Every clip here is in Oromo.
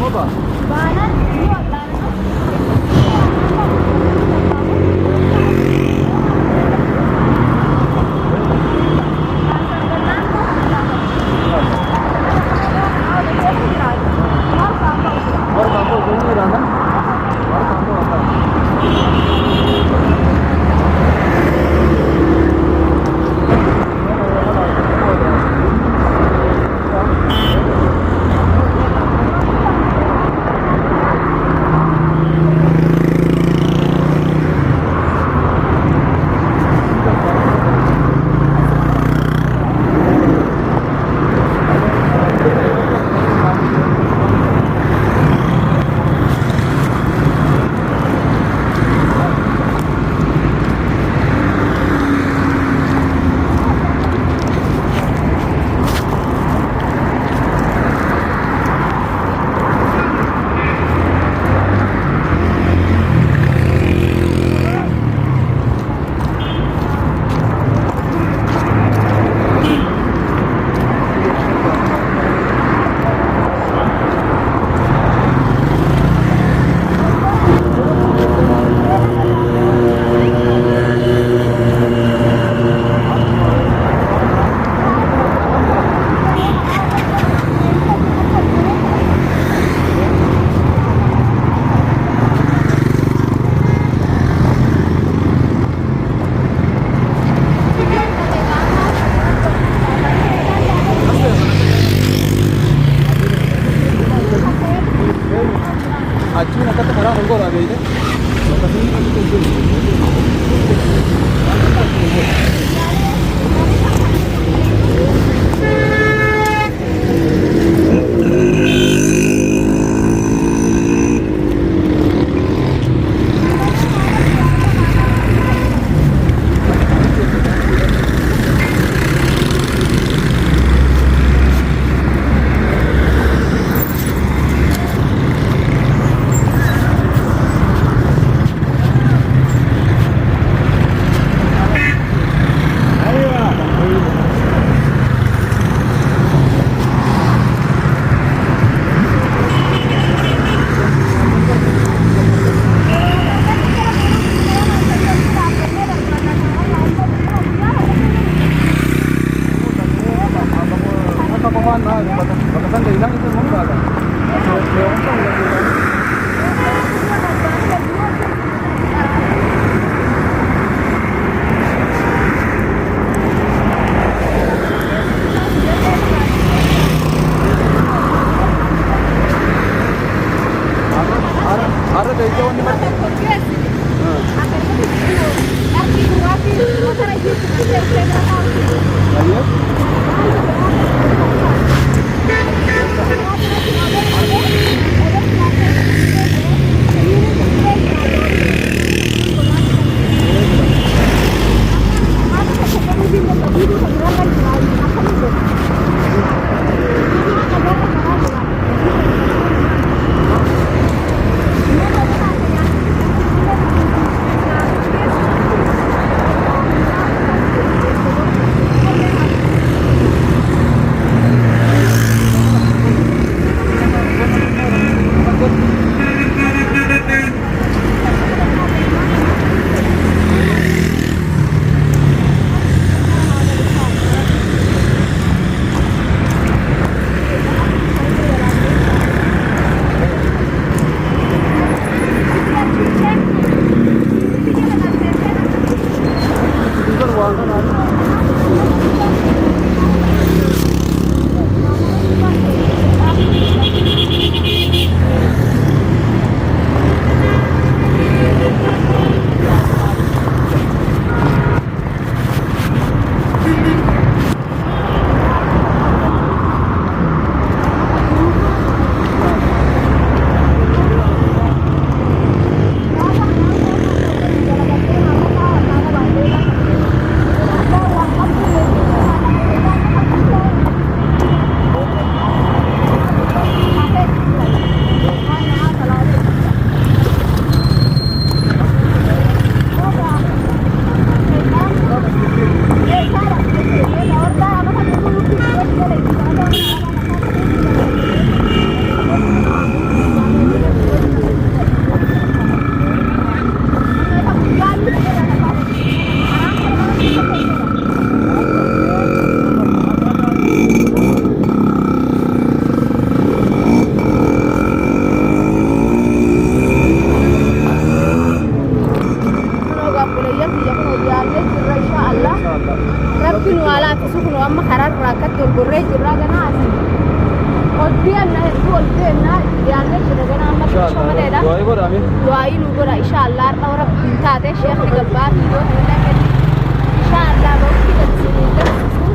ba? Banan, wala na. और काको कोई नहीं रहा ना और काको आता आजची नका तर खरा हंगो रागे इथे batasan dari lang itu mau enggak ada dari jauh ni mati Inshallah. maleedha. Du'aa godhame. Du'aayii nu godha inshaallah har'a rabbiin taate sheekni gabbaa viidiyoo hunda kennu inshaallah bakki galchisiin garsiisu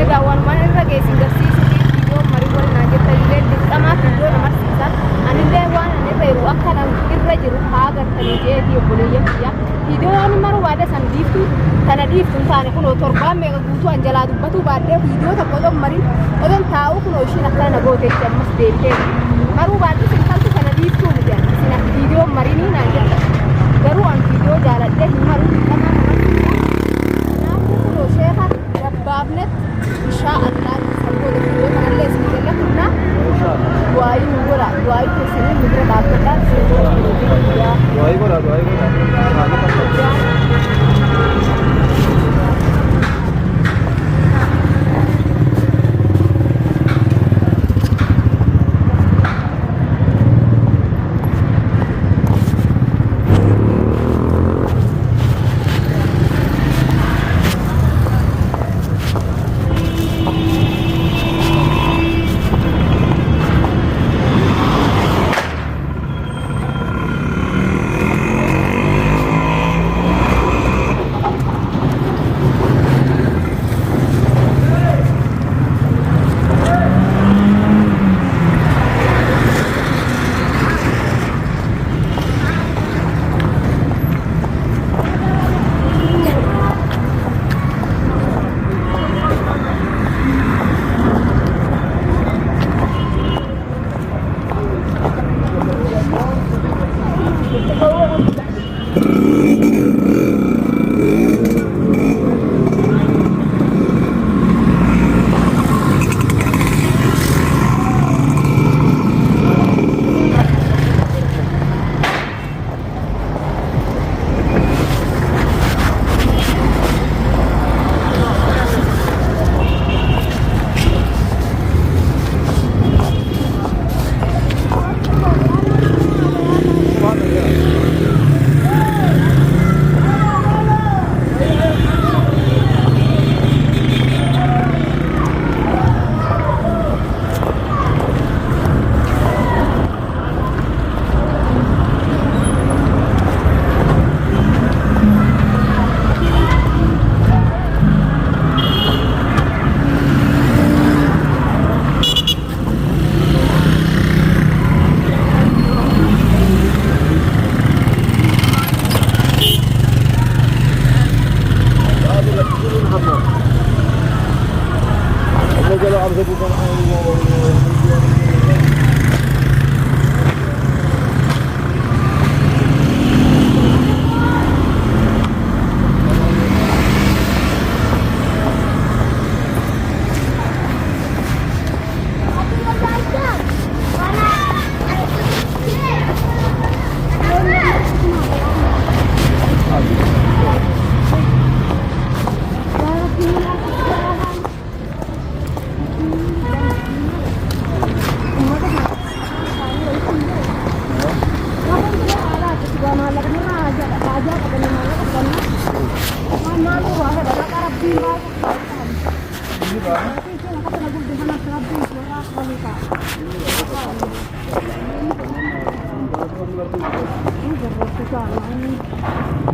egaa walumaan irra geessin garsiisu viidiyoo marii wal naa jetta illee dirqamaa viidiyoo namarsiisan anillee waan ani irra jiru akka irra jiru haa gartanii jeetii obboleeyyan kiyya viidiyoon marwaada san dhiiftu kana dhiiftu taane kunoo torbaan meeqa guutuu an jalaa dubbatu baaddee viidiyoo tokko odon marin odon taa'u kunoo ishiin akkana na gooteetti ammas deebitee maruu baaddu sin kaltu kana dhiiftuu ni jedha sin akka viidiyoo marinii naan jetta garuu an viidiyoo jaaladhee hin maruu dirqamaa namarsiisa kanaafuu kunoo sheeka gabbaafnetti inshaallah sangoota viidiyoo kanallee isin jallatunna du'aayii nu godha du'aayii keessanii nu bira dhaabbadhaa isin godha Du'aa godha, du'aa godha.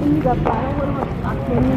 Ini gampang, orang pakai ini.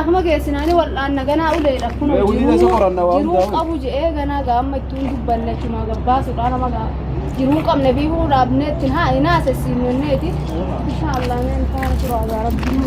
Sama geessinaan wal'aan naganaa uleedha kun jiruu qabu je'ee ganaa gaamma ittiin dubbanne cima gabbaasuudha nama jiruu qabne biifuu dhaabneetti haa inaasessiinneeti insha Allah meen taana tura rabbiin